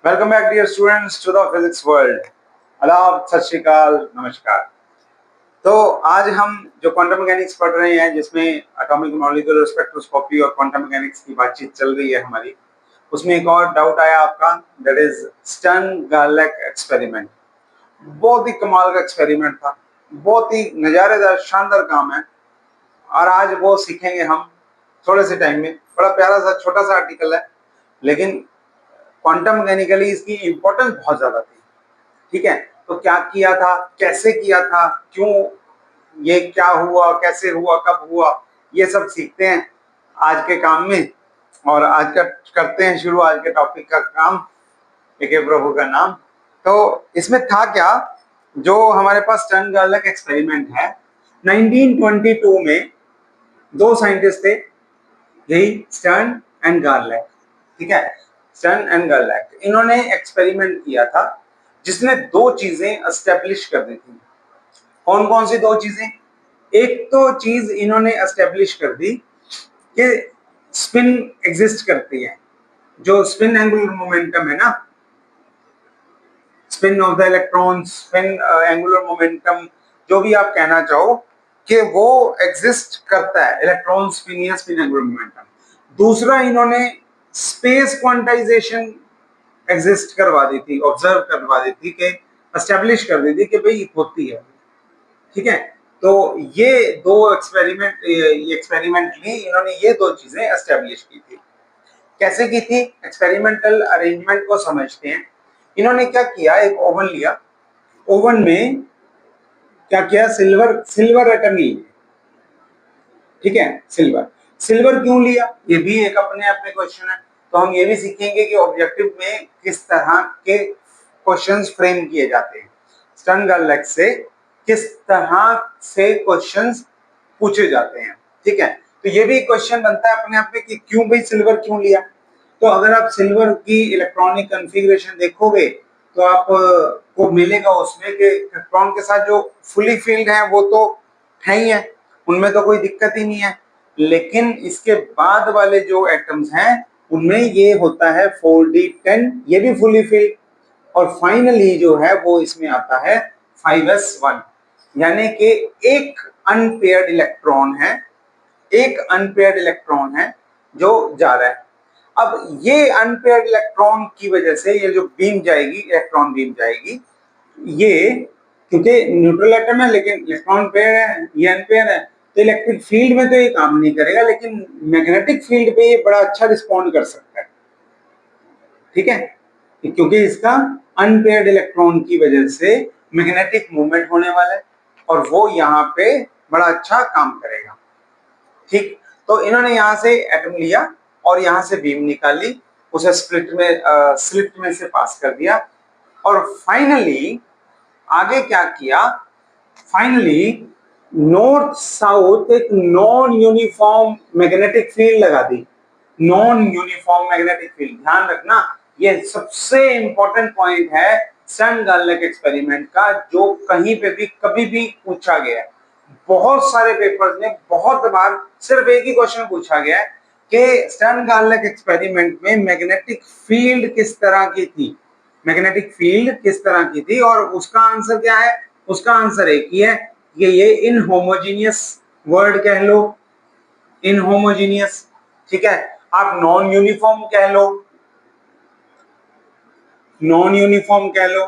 Welcome back dear students to the physics world. आदाब, सत श्री अकाल, नमस्कार। तो आज हम जो क्वांटम मैकेनिक्स पढ़ रहे हैं, जिसमें एटॉमिक मॉलिक्यूलर स्पेक्ट्रोस्कोपी और क्वांटम मैकेनिक्स की बातचीत चल रही है हमारी, उसमें एक और डाउट आया आपका, दैट इज स्टर्न-गार्लक एक्सपेरिमेंट। बहुत ही कमाल का एक्सपेरिमेंट था, बहुत ही नजारेदार शानदार काम है, और आज वो सीखेंगे हम थोड़े से टाइम में। बड़ा प्यारा सा छोटा सा आर्टिकल है, लेकिन क्वांटम मैकेनिकली इसकी इंपॉर्टेंस बहुत ज्यादा थी। ठीक है, तो क्या किया था, कैसे किया था, क्यों ये क्या हुआ, कैसे हुआ, कब हुआ, ये सब सीखते हैं आज के काम में। और आज का करते हैं शुरू, आज के टॉपिक का काम, एक प्रभु का नाम। तो इसमें था क्या, जो हमारे पास स्टर्न-गार्लक एक्सपेरिमेंट है, 1922 में दो साइंटिस्ट थे, यही स्टर्न एंड गार्लक। ठीक है, स्टर्न एंड गार्लक, इन्होंने एक्सपेरिमेंट किया था जिसने दो चीजें एस्टेब्लिश कर दी थी। कौन कौन सी दो चीजें? एक तो चीज इन्होंने एस्टेब्लिश कर दी कि स्पिन एग्जिस्ट करती है, जो स्पिन एंगुलर मोमेंटम है ना, spin off the electron, spin angular momentum, जो भी आप कहना चाहो, कि वो एग्जिस्ट करता है, इलेक्ट्रॉन स्पिन या स्पिन एंगुलर मोमेंटम। दूसरा, इन्होंने स्पेस क्वांटाइजेशन एग्जिस्ट करवा दी थी, ऑब्जर्व करवा दी थी, कि एस्टेब्लिश कर दी थी कि भाई होती है। ठीक है, तो ये दो एक्सपेरिमेंटली इन्होंने ये दो चीजें एस्टेब्लिश की थी। कैसे की थी? एक्सपेरिमेंटल अरेंजमेंट को समझते हैं। इन्होंने क्या किया, एक ओवन लिया, ओवन में क्या किया, सिल्वर एटम लिए। ठीक है, सिल्वर क्यों लिया, ये भी एक अपने आप में क्वेश्चन है। तो हम ये भी सीखेंगे कि ऑब्जेक्टिव में किस तरह के क्वेश्चंस फ्रेम किए जाते हैं, स्टर्न-गार्लक से किस तरह से क्वेश्चंस पूछे जाते हैं। ठीक है, तो ये भी क्वेश्चन बनता है अपने आप में कि क्यों भाई सिल्वर क्यों लिया। तो अगर आप सिल्वर की इलेक्ट्रॉनिक कॉन्फ़िगरेशन देखोगे तो आप को मिलेगा उसमें कि इलेक्ट्रॉन के साथ जो फुली फील्ड है वो तो है ही है, उनमें तो कोई दिक्कत ही नहीं है। लेकिन इसके बाद वाले जो एटम्स हैं उनमें ये होता है 4d10, ये भी फुली फील्ड। और फाइनली जो है वो इसमें आता है 5s1, यानी कि एक अनपेयर्ड इलेक्ट्रॉन है, एक अनपेयर्ड इलेक्ट्रॉन है जो जा रहा है। अब ये अनपेयर्ड इलेक्ट्रॉन की वजह से ये जो बीम जाएगी, इलेक्ट्रॉन बीम जाएगी, ये क्योंकि न्यूट्रल एटम है लेकिन इलेक्ट्रॉन पेयर है, ये अनपेयर है, तो इलेक्ट्रिक फील्ड में तो ये काम नहीं करेगा, लेकिन मैग्नेटिक फील्ड पे ये बड़ा अच्छा रिस्पॉन्ड कर सकता है। ठीक है, क्योंकि इसका अनपेयर्ड इलेक्ट्रॉन की वजह से मैग्नेटिक मूवमेंट होने वाला है और वो यहाँ पे बड़ा अच्छा काम करेगा। ठीक, तो इन्होंने यहाँ से एटम लिया और यहाँ से बीम निकाली, उसे स्लिट में से पास कर दिया, और फाइनली आगे क्या किया, फाइनली नॉर्थ साउथ एक नॉन यूनिफॉर्म मैग्नेटिक फील्ड लगा दी। नॉन यूनिफॉर्म मैग्नेटिक फील्ड, ध्यान रखना, ये सबसे इंपॉर्टेंट पॉइंट है स्टर्न-गार्लक एक्सपेरिमेंट का, जो कहीं पे भी कभी भी पूछा गया है। बहुत सारे पेपर्स में बहुत बार सिर्फ एक ही क्वेश्चन पूछा गया है कि स्टर्न-गार्लक एक्सपेरिमेंट में मैग्नेटिक फील्ड किस तरह की थी, मैग्नेटिक फील्ड किस तरह की थी, और उसका आंसर क्या है? उसका आंसर एक ही है कि ये इनहोमोजेनियस वर्ड कह लो, इनहोमोजेनियस। ठीक है, आप नॉन यूनिफॉर्म कह लो, नॉन यूनिफॉर्म कह लो,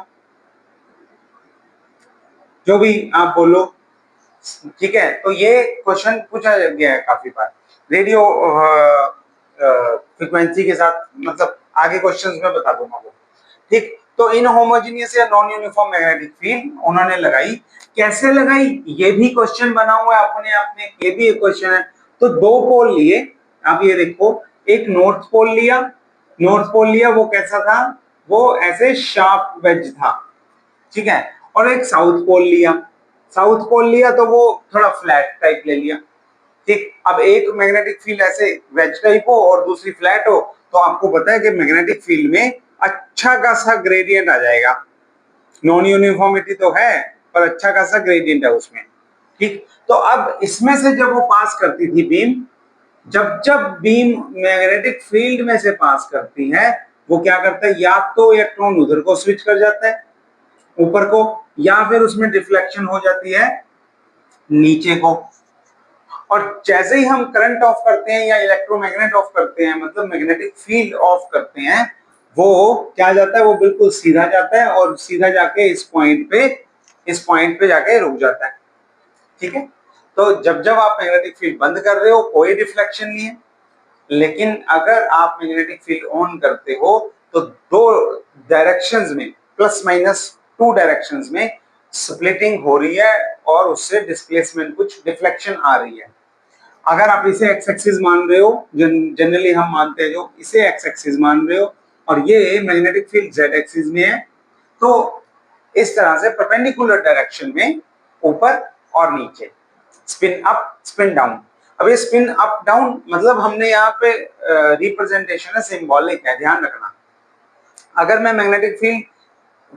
जो भी आप बोलो। ठीक है, तो ये क्वेश्चन पूछा गया है काफी बार रेडियो फ्रीक्वेंसी के साथ, मतलब आगे क्वेश्चंस में बता दूंगा वो। ठीक, तो इनहोमोजेनियस या नॉन यूनिफॉर्म मैग्नेटिक फील्ड उन्होंने लगाई। कैसे लगाई, ये भी क्वेश्चन बना हुआ है अपने आप में, ये भी एक क्वेश्चन है। तो दो पोल लिए, आप ये देखो, एक नॉर्थ पोल लिया, नॉर्थ पोल लिया, वो कैसा था, वो ऐसे शार्प वेज था। ठीक है, और एक साउथ पोल लिया, साउथ पोल लिया तो वो थोड़ा फ्लैट टाइप ले लिया। ठीक, अब एक मैग्नेटिक फील्ड ऐसे वेज टाइप हो और दूसरी फ्लैट हो, तो आपको पता है कि मैग्नेटिक फील्ड में अच्छा खासा ग्रेडियंट आ जाएगा। नॉन यूनिफॉर्मिटी तो है पर अच्छा खासा ग्रेडियंट है उसमें। ठीक, तो अब इसमें से जब वो पास करती थी बीम, जब जब बीम मैग्नेटिक फील्ड में से पास करती है वो क्या करता है, या तो इलेक्ट्रॉन उधर को स्विच कर जाता है ऊपर को, या फिर उसमें डिफ्लेक्शन हो जाती है नीचे को। और जैसे ही हम करंट ऑफ करते हैं या इलेक्ट्रोमैग्नेट ऑफ करते हैं, मतलब मैग्नेटिक फील्ड ऑफ करते हैं, वो क्या जाता है, वो बिल्कुल सीधा जाता है और सीधा जाके इस पॉइंट पे जाके रुक जाता है। ठीक है, तो जब जब आप मैग्नेटिक फील्ड बंद कर रहे हो कोई रिफ्लेक्शन नहीं है, लेकिन अगर आप मैग्नेटिक फील्ड ऑन करते हो तो दो डायरेक्शंस में, प्लस माइनस टू डायरेक्शंस में स्प्लिटिंग हो रही है और उससे डिस्प्लेसमेंट, कुछ डिफ्लेक्शन आ रही है। अगर आप इसे एक्स एक्सिस मान रहे हो, जनरली हम मानते हैं जो इसे एक्स एक्सिस मान रहे हो, और ये मैग्नेटिक फील्ड जेड एक्सिस में है, तो इस तरह से परपेंडिकुलर डायरेक्शन में ऊपर और नीचे, स्पिन अप स्पिन डाउन। अब ये स्पिन अप डाउन मतलब हमने यहाँ पे रिप्रेजेंटेशन है, सिंबॉलिक है, ध्यान रखना। अगर मैं मैग्नेटिक फील्ड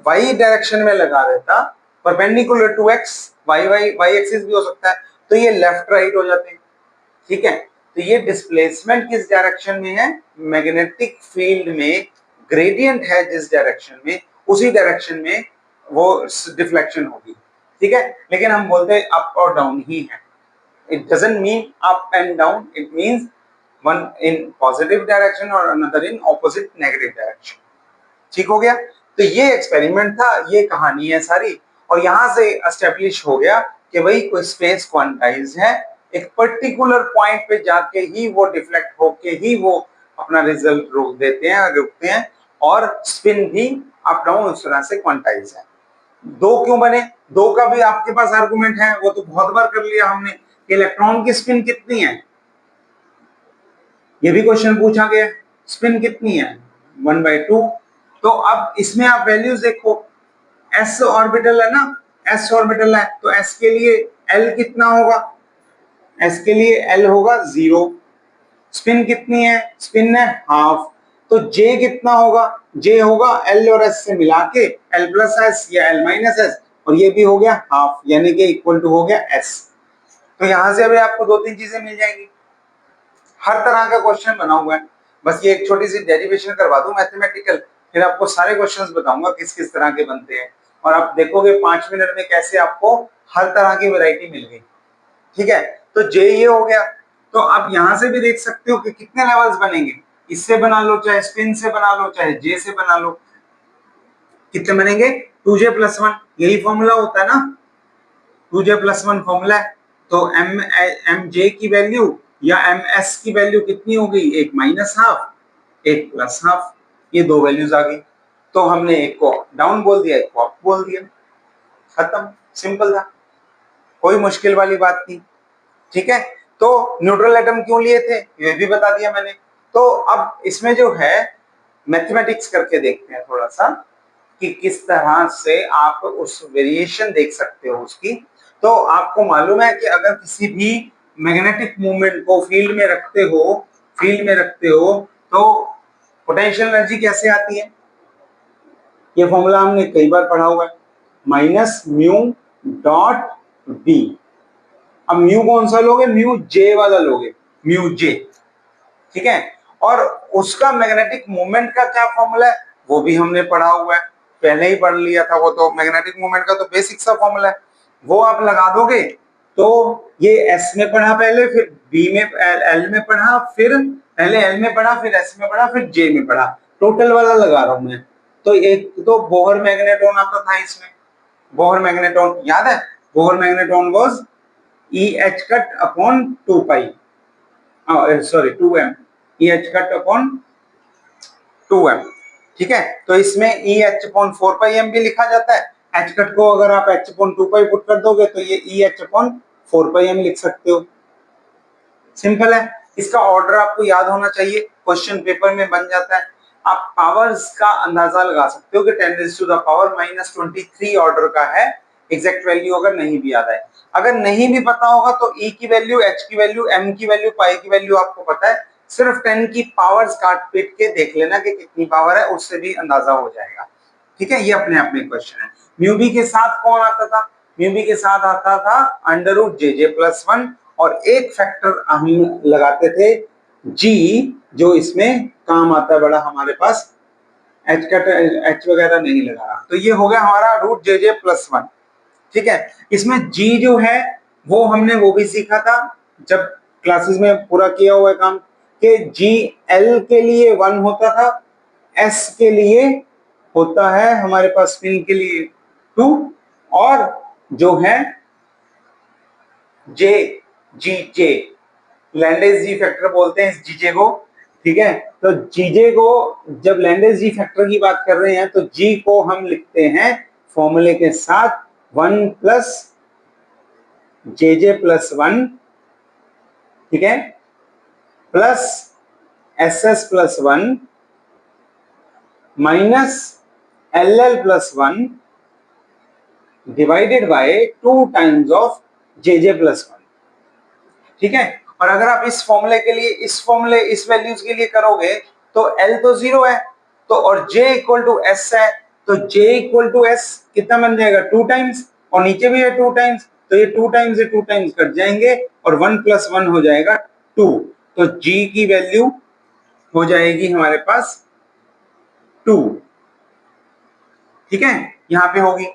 वाई डायरेक्शन में लगा देता, perpendicular to X, Y axis भी हो सकता है, तो ये लेफ्ट राइट हो जाते हैं। ठीक है, तो ये डिस्प्लेसमेंट किस डायरेक्शन में है, मैग्नेटिक फील्ड में ग्रेडियंट है जिस डायरेक्शन में, उसी डायरेक्शन में वो डिफ्लेक्शन होगी। ठीक है, लेकिन हम बोलते हैं अप और डाउन ही है। It doesn't mean up and down, it means one in positive direction और another in opposite negative direction। ठीक हो गया, तो ये एक्सपेरिमेंट था, ये कहानी है सारी, और यहां से एस्टेब्लिश हो गया कि भाई कोई स्पेस क्वांटाइज है, एक पर्टिकुलर पॉइंट पे जाके ही वो डिफ्लेक्ट होके ही वो अपना रिजल्ट रोक देते हैं, रुकते हैं, और स्पिन भी अप डाउन उस तरह से क्वांटाइज है। दो क्यों बने, दो का भी आपके पास आर्गुमेंट है, वो तो बहुत बार कर लिया हमने। इलेक्ट्रॉन की स्पिन कितनी है, ये भी क्वेश्चन पूछा गया, स्पिन कितनी है 1/2। तो अब इसमें आप वैल्यूज देखो, s ऑर्बिटल है ना, s ऑर्बिटल है, तो s के लिए l कितना होगा, s के लिए l होगा 0। स्पिन कितनी है, स्पिन है हाफ, तो j कितना होगा, j होगा l और s से मिला के l प्लस s या l माइनस s, और ये भी हो गया हाफ, यानी कि इक्वल टू हो गया s। तो यहां से अभी आपको दो तीन चीजें मिल जाएंगी, हर तरह का क्वेश्चन बना हुआ है। बस ये एक छोटी सी डेरिवेशन करवा दूं मैथमेटिकल, फिर आपको सारे क्वेश्चंस बताऊंगा किस किस तरह के बनते हैं, और आप देखोगे 5 मिनट में कैसे आपको हर तरह की वैरायटी मिल गई। ठीक है, तो जे ये हो गया। तो आप यहां से भी देख सकते हो कि कितने लेवल्स बनेंगे, इससे बना लो, चाहे स्पिन से बना लो, चाहे जे से बना लो, कितने बनेंगे 2j + 1, यही फॉर्मूला होता है ना, 2j + 1 फॉर्मूला है। तो एम जे की वैल्यू या एम एस की वैल्यू कितनी हो गई, एक माइनस हाफ एक प्लस हाफ, ये दो वैल्यूज आ गई। तो हमने एक को डाउन बोल दिया, एक को अप बोल दिया, खत्म, सिंपल था, कोई मुश्किल वाली बात नहीं। ठीक है, तो न्यूट्रल एटम क्यों लिए थे ये भी बता दिया मैंने। तो अब इसमें जो है मैथमेटिक्स करके देखते हैं थोड़ा सा, कि किस तरह से आप उस वेरिएशन देख सकते हो उसकी। तो आपको मालूम है कि अगर किसी भी मैग्नेटिक मूवमेंट को फील्ड में रखते हो तो पोटेंशियल एनर्जी कैसे आती है, ये फॉर्मूला हमने कई बार पढ़ा हुआ है, माइनस म्यू डॉट बी। अब म्यू कौन सा लोगे, म्यू जे वाला लोगे, म्यू जे। ठीक है, और उसका मैग्नेटिक मूवमेंट का क्या फॉर्मूला है वो भी हमने पढ़ा हुआ है, पहले ही पढ़ लिया था वो, तो मैग्नेटिक मूवमेंट का तो बेसिक सा फॉर्मूला है, वो आप लगा दोगे। तो ये एस में पढ़ा पहले, फिर बी में, एल में पढ़ा, फिर पहले एल में पढ़ा, फिर एस में पढ़ा, फिर जे में पढ़ा, टोटल वाला लगा रहा हूं मैं। तो एक तो बोहर मैग्नेटॉन आता था इसमें, बोहर मैग्नेटॉन याद है, Bohr magneton was E H cut upon 2 pi, sorry 2m, E H cut upon 2m। ठीक है, तो इसमें ई एच अपॉन 4 पाई एम भी लिखा जाता है, एच कट को अगर आप एच अपॉन 2 पाई पुट कर दोगे तो ये ई एच अपॉन 4 पाई एम लिख सकते हो, सिंपल है। इसका ऑर्डर आपको याद होना चाहिए, क्वेश्चन पेपर में बन जाता है। आप पावर्स का अंदाजा लगा सकते हो कि 10⁻⁻³ ऑर्डर का है, एग्जैक्ट वैल्यू अगर नहीं भी याद है। अगर नहीं भी पता होगा तो ई की वैल्यू, एच की वैल्यू, एम की वैल्यू, पाई की वैल्यू आपको पता है, सिर्फ 10 की पावर्स काट पीट के देख लेना कि कितनी पावर है, उससे भी अंदाजा हो जाएगा। ठीक है, ये अपने आप में क्वेश्चन है। म्यू बी के साथ कौन आता था, म्यू बी के साथ आता था √JJ+1, और एक फैक्टर हम लगाते थे जी, जो इसमें काम आता है बड़ा हमारे पास, एच का एच वगैरह नहीं लगा रहा। तो ये हो गया हमारा रूट जे जे प्लस वन। ठीक है, इसमें जी जो है वो हमने वो भी सीखा था जब क्लासेस में पूरा किया हुआ है काम, कि जी एल के लिए वन होता था, एस के लिए होता है हमारे पास स्पिन के लिए टू, और जो है जे जी जे लैंडेस जी फैक्टर बोलते हैं इस जीजे को। ठीक है, तो जीजे को जब लैंडेस जी फैक्टर की बात कर रहे हैं तो जी को हम लिखते हैं फॉर्मूले के साथ वन प्लस जे जे प्लस वन, ठीक है, plus S S plus one minus L L plus one divided by two times of J J plus one. ठीक है, और अगर आप इस फॉर्मूले के लिए इस वैल्यूज के लिए करोगे तो L तो जीरो है, तो और J इक्वल टू एस है, तो J इक्वल टू एस कितना बन जाएगा टू टाइम्स, और नीचे भी है टू टाइम्स, तो ये टू टाइम्स से टू टाइम्स कट जाएंगे और वन प्लस वन हो जाएगा टू। तो G की वैल्यू हो जाएगी हमारे पास टू। ठीक है, यहां पे होगी।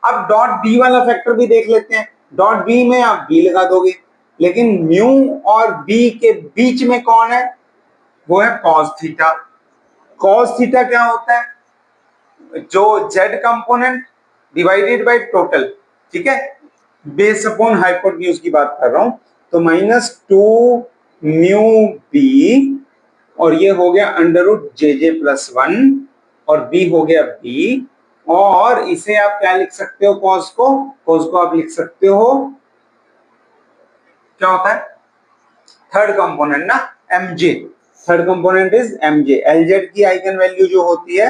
अब डॉट बी वाला फैक्टर भी देख लेते हैं। डॉट बी में आप बी लगा दोगे, लेकिन म्यू और बी के बीच में कौन है, वो है कॉस थीटा। कॉस थीटा क्या होता है, जो Z component divided by total. ठीक है, बेस अपॉन हाइपोटेन्यूज की बात कर रहा हूं, तो माइनस टू म्यू बी, और ये हो गया अंडर रूट जे जे प्लस वन, और बी हो गया बी, और इसे आप क्या लिख सकते हो, कॉस को आप लिख सकते हो, क्या होता है थर्ड कंपोनेंट ना, M J. Third component is M J. L Z की आइगन वैल्यू जो होती है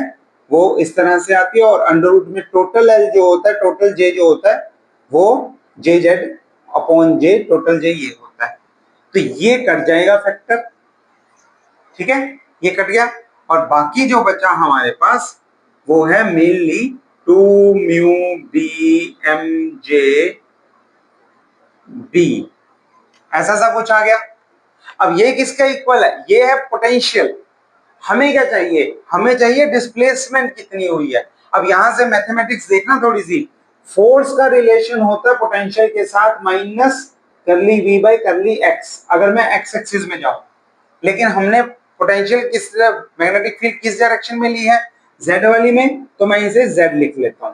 वो इस तरह से आती है, और अंडर रूट में टोटल एल जो होता है, टोटल जे जो होता है वो जे जेड अपॉन जे, टोटल जे ये होता है। तो ये कट जाएगा फैक्टर। ठीक है, ये कट गया, और बाकी जो बचा हमारे पास वो है mainly two mu B M J B, ऐसा सा कुछ आ गया। अब ये किसका इक्वल है, ये है पोटेंशियल। हमें क्या चाहिए, हमें चाहिए डिस्प्लेसमेंट कितनी हुई है। अब यहां से मैथमेटिक्स देखना थोड़ी सी, फोर्स का रिलेशन होता है पोटेंशियल के साथ माइनस करली वी बाई करली एक्स, अगर मैं एक्स एक्सिस में जाऊं। लेकिन हमने पोटेंशियल किस मैग्नेटिक फील्ड किस डायरेक्शन में ली है, जेड वाली में, तो मैं इसे जेड लिख लेता हूं।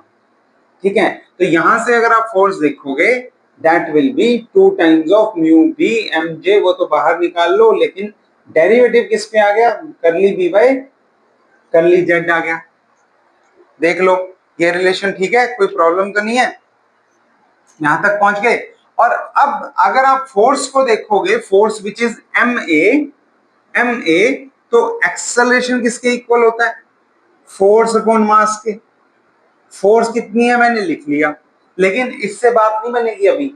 ठीक है, तो यहां से अगर आप फोर्स देखोगे that will be two times of mu B M J, वो तो बाहर निकाल लो, लेकिन डेरिवेटिव किस पे आ गया, करली बी बाय करली जेड आ गया। देख लो ये रिलेशन ठीक है, कोई प्रॉब्लम तो नहीं है, यहां तक पहुंच गए। और अब अगर आप फोर्स को देखोगे, force which is M A, तो एक्सेलरेशन किसके इक्वल होता है, फोर्स अपॉन मास के। फोर्स कितनी है मैंने लिख लिया, लेकिन इससे बात नहीं बनेगी अभी।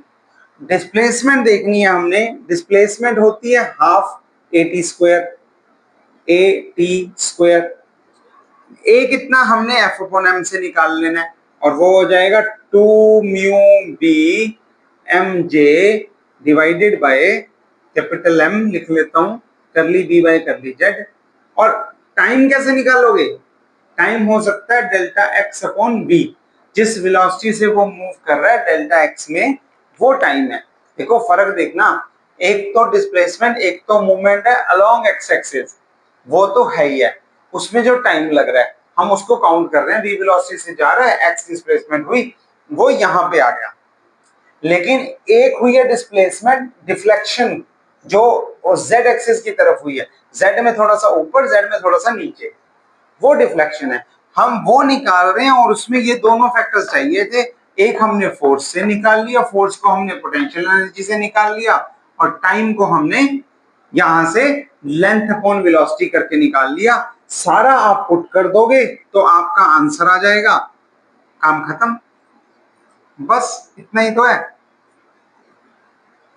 डिस्प्लेसमेंट देखनी है हमने, डिस्प्लेसमेंट होती है half a t square, a t square. ए कितना हमने एफ अपॉन एम से निकाल लेना है, और वो हो जाएगा two mu B M J divided by capital M लिख लेता हूं, curly B by curly Z. और टाइम कैसे निकालोगे, टाइम हो सकता है डेल्टा एक्स अपॉन बी, जिस वेलोसिटी से वो मूव कर रहा है डेल्टा एक्स में वो टाइम है। देखो फर्क देखना, एक तो डिस्प्लेसमेंट, एक तो मूवमेंट है अलोंग एक्स एक्सिस, वो तो है ही है, उसमें जो टाइम लग रहा है हम उसको काउंट कर रहे हैं, v वेलोसिटी से जा रहा है, एक्स डिस्प्लेसमेंट हुई, वो यहां पे आ गया। लेकिन एक हुई है डिस्प्लेसमेंट डिफ्लेक्शन, जो z एक्सिस की तरफ हुई है, z में थोड़ा सा ऊपर, z में थोड़ा सा नीचे, वो डिफ्लेक्शन है, हम वो निकाल रहे हैं। और उसमें ये दोनों फैक्टर्स चाहिए थे, एक हमने फोर्स से निकाल लिया, फोर्स को हमने पोटेंशियल एनर्जी से निकाल लिया, और टाइम को हमने यहां से लेंथ अपॉन वेलोसिटी करके निकाल लिया। सारा आप पुट कर दोगे तो आपका आंसर आ जाएगा, काम खत्म, बस इतना ही तो है।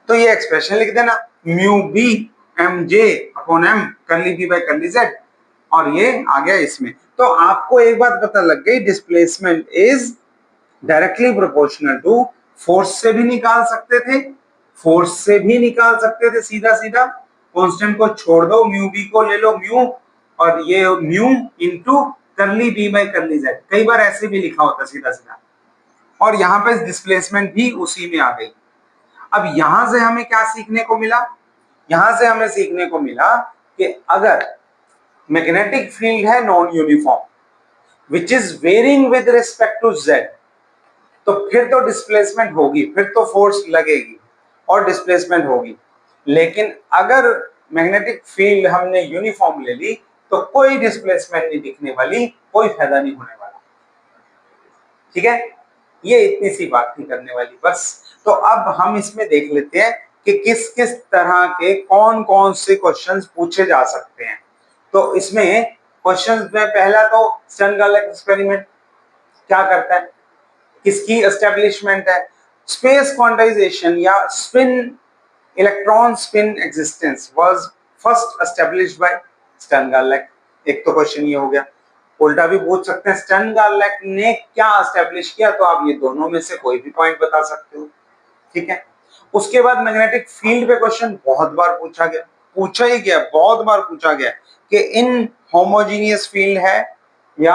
तो ये एक्सप्रेशन लिख देना, mu B M J upon M curly B by curly Z, और ये आ गया इसमें। तो आपको एक बात पता लग गई, displacement is directly proportional to, force से भी निकाल सकते थे, फोर्स से भी निकाल सकते थे सीधा सीधा, कांस्टेंट को छोड़ दो, म्यू बी को ले लो म्यू, और ये म्यू इंटू करली बी बाई करली जेड, कई बार ऐसे भी लिखा होता सीधा सीधा, और यहाँ पे डिस्प्लेसमेंट भी उसी में आ गई। अब यहां से हमें क्या सीखने को मिला, यहां से हमें सीखने को मिला कि अगर मैग्नेटिक फील्ड है non uniform which is varying with respect to Z, तो फिर तो डिस्प्लेसमेंट होगी, फिर तो फोर्स लगेगी और डिस्प्लेसमेंट होगी। लेकिन अगर मैग्नेटिक फील्ड हमने यूनिफॉर्म ले ली तो कोई डिस्प्लेसमेंट नहीं दिखने वाली, कोई फायदा नहीं होने वाला। ठीक है, ये इतनी सी बात थी करने वाली बस। तो अब हम इसमें देख लेते हैं कि किस किस तरह के कौन कौन से क्वेश्चंस पूछे जा सकते हैं। तो इसमें क्वेश्चंस में पहला तो स्टर्न-गार्लिक एक्सपेरिमेंट क्या करता है, किसकी एस्टेब्लिशमेंट है, स्पेस क्वांटाइजेशन या spin electron spin existence was first established by stern-garlic. एक तो क्वेश्चन ये हो गया। उल्टा भी पूछ सकते हैं स्टर्न-गार्लिक ने क्या एस्टेब्लिश किया, तो आप ये दोनों में से कोई भी पॉइंट बता सकते हो। ठीक है, उसके बाद मैग्नेटिक फील्ड पे क्वेश्चन बहुत बार पूछा ही गया, बहुत बार पूछा गया कि इन होमोजीनियस फील्ड है या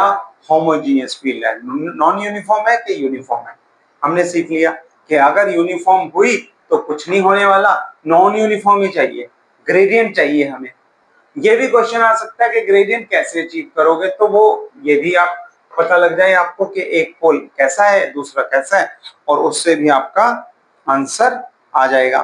होमोजीनियस फील्ड है, नॉन यूनिफॉर्म है कि यूनिफॉर्म है। हमने सीख लिया कि अगर यूनिफॉर्म हुई तो कुछ नहीं होने वाला, नॉन यूनिफॉर्म ही चाहिए, ग्रेडियंट चाहिए हमें। ये भी क्वेश्चन आ सकता है कि ग्रेडियंट कैसे अचीव करोगे, तो वो ये भी आप पता लग जाए आपको कि एक पोल कैसा है दूसरा कैसा है, और उससे भी आपका आंसर आ जाएगा।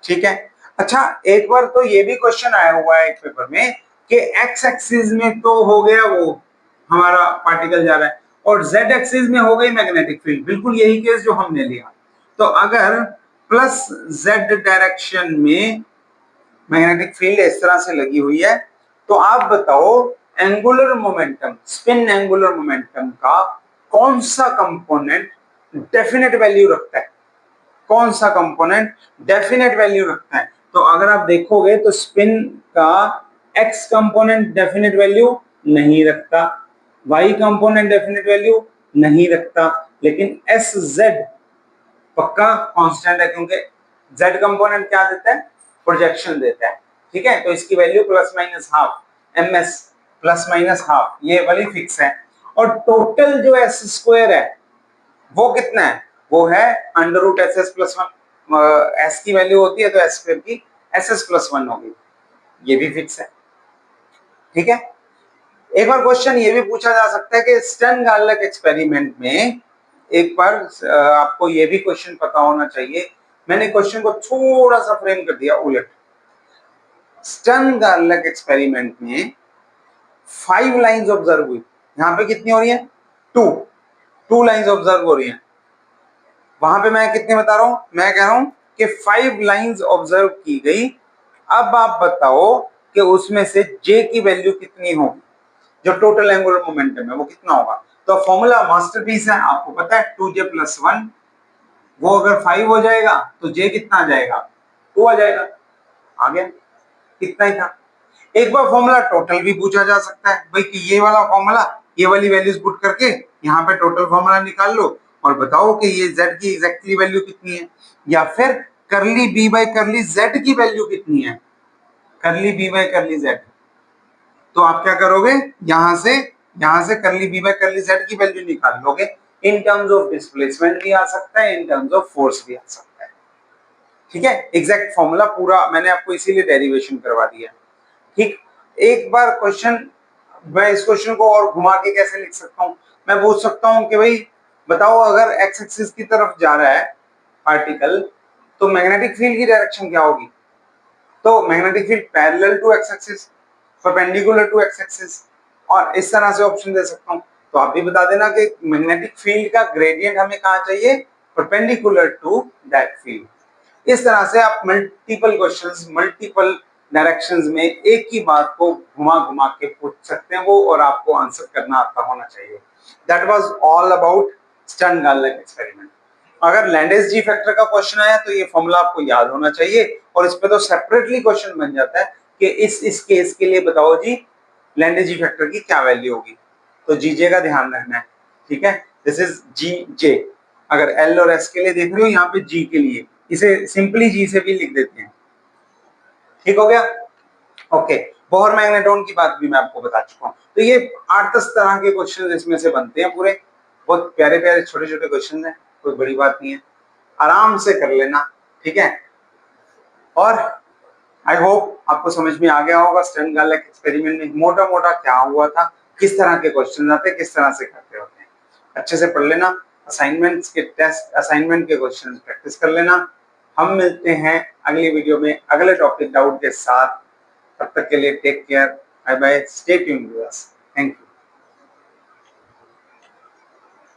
ठीक है, अच्छा एक बार तो ये भी क्वेश्चन आया हुआ है एक पेपर में कि एक्स एक्सिस में तो हो गया वो हमारा पार्टिकल जा रहा है और जेड एक्सिस में हो गई मैग्नेटिक फील्ड, बिल्कुल यही केस जो हमने लिया। तो अगर प्लस जेड डायरेक्शन में मैग्नेटिक फील्ड इस तरह से लगी हुई है, तो आप बताओ angular momentum, spin angular momentum का कौन सा कंपोनेंट डेफिनेट वैल्यू रखता है, कौन सा कंपोनेंट डेफिनेट वैल्यू रखता है। तो अगर आप देखोगे तो स्पिन का एक्स कंपोनेंट डेफिनेट वैल्यू नहीं रखता, वाई कंपोनेंट डेफिनेट वैल्यू नहीं रखता, लेकिन एस जेड पक्का कांस्टेंट है, क्योंकि जेड कंपोनेंट क्या देता है, प्रोजेक्शन देता है। ठीक है, तो इसकी value plus minus half, M S plus minus half, ये वाली फिक्स है। और टोटल जो एस स्क्वायर है वो कितना है, वो है under root S S plus one. S की वैल्यू होती है तो एस स्क्वायर की एस एस प्लस वन होगी, ये भी फिक्स है। ठीक है, एक बार क्वेश्चन ये भी पूछा जा सकता है कि स्टर्न-गार्लिक एक्सपेरिमेंट में, एक बार आपको ये भी क्वेश्चन पता होना चाहिए, मैंने क्वेश्चन को थोड़ा सा फ्रेम कर दिया उलट। स्टर्न-गार्लिक एक्सपेरिमेंट में 5 लाइंस ऑब्जर्व हुई, यहाँ पे कितनी हो रही है, 2 लाइंस ऑब्जर्व हो रही है। वहां पे मैं कितने बता रहा हूं, मैं कह रहा हूं कि 5 लाइंस ऑब्जर्व की गई। अब आप बताओ कि उसमें से जे की वैल्यू कितनी होगी, जो टोटल एंगुलर मोमेंटम है वो कितना होगा। तो फॉर्मूला मास्टरपीस है, आपको पता है 2j + 1, वो अगर 5 हो जाएगा तो जे कितना आ जाएगा, 2 आ जाएगा, आ गया, कितना ही था। एक बार फॉर्मूला टोटल भी पूछा जा सकता है, भाई कि ये वाला फॉर्मूला ये वाली वैल्यूज पुट करके यहाँ पे टोटल फॉर्मूला निकाल लो और बताओ कि ये z की एग्जैक्टली वैल्यू कितनी है, या फिर करली b बाई करली z की वैल्यू कितनी है, करली b बाई करली z। तो आप क्या करोगे, यहां से करली b बाई करली z की वैल्यू निकाल लोगे। इन टर्म्स ऑफ डिस्प्लेसमेंट भी आ सकता है, इन टर्म्स ऑफ फोर्स भी आ सकता है। ठीक है, एग्जैक्ट फॉर्मूला पूरा मैंने आपको इसीलिए डेरिवेशन करवा दिया। ठीक, एक बार क्वेश्चन, मैं इस क्वेश्चन को और घुमा के कैसे लिख सकता हूं, मैं पूछ सकता हूं कि भाई बताओ अगर एक्स एक्सिस की तरफ जा रहा है पार्टिकल तो मैग्नेटिक फील्ड की डायरेक्शन क्या होगी। तो magnetic field parallel to X axis, perpendicular to X axis, और इस तरह से ऑप्शन दे सकता हूं। तो आप भी बता देना कि मैग्नेटिक फील्ड का ग्रेडियंट हमें कहां चाहिए, परपेंडिकुलर टू दैट फील्ड। इस तरह से आप मल्टीपल क्वेश्चंस मल्टीपल डायरेक्शंस में एक ही बात को घुमा घुमा के पूछ सकते हैं वो, और आपको आंसर करना आता होना चाहिए। That was all about stern-garlic experiment. अगर लैंडेस जी फैक्टर का क्वेश्चन आया तो ये फॉर्मूला आपको याद होना चाहिए, और इस पे तो सेपरेटली क्वेश्चन बन जाता है कि इस केस के लिए बताओ जी लैंडेस जी फैक्टर की क्या वैल्यू होगी। तो जीजे का ध्यान रखना है। ठीक है, दिस इज जी जे। अगर एल और एस के लिए देख रहे हो, यहाँ पे जी के लिए इसे सिंपली जी से भी लिख देते हैं। ठीक हो गया, ओके। बोहर मैग्नेट्रॉन की बात भी मैं आपको बता चुका हूँ। तो ये 8-10 तरह के क्वेश्चन इसमें से बनते हैं पूरे, बहुत प्यारे प्यारे छोटे छोटे क्वेश्चन हैं, कोई बड़ी बात नहीं है, आराम से कर लेना, ठीक है। और आई होप आपको समझ में आ गया होगा स्टर्न गार्लिक एक्सपेरिमेंट में मोटा मोटा क्या हुआ था, किस तरह के क्वेश्चन आते हैं, किस तरह से करते होते हैं। अच्छे से पढ़ लेना, असाइनमेंट्स के टेस्ट, असाइनमेंट के क्वेश्चन प्रैक्टिस कर लेना। हम मिलते हैं अगली वीडियो में अगले टॉपिक डाउट के साथ। तब तक के लिए take care, bye bye, stay tuned with us, thank you.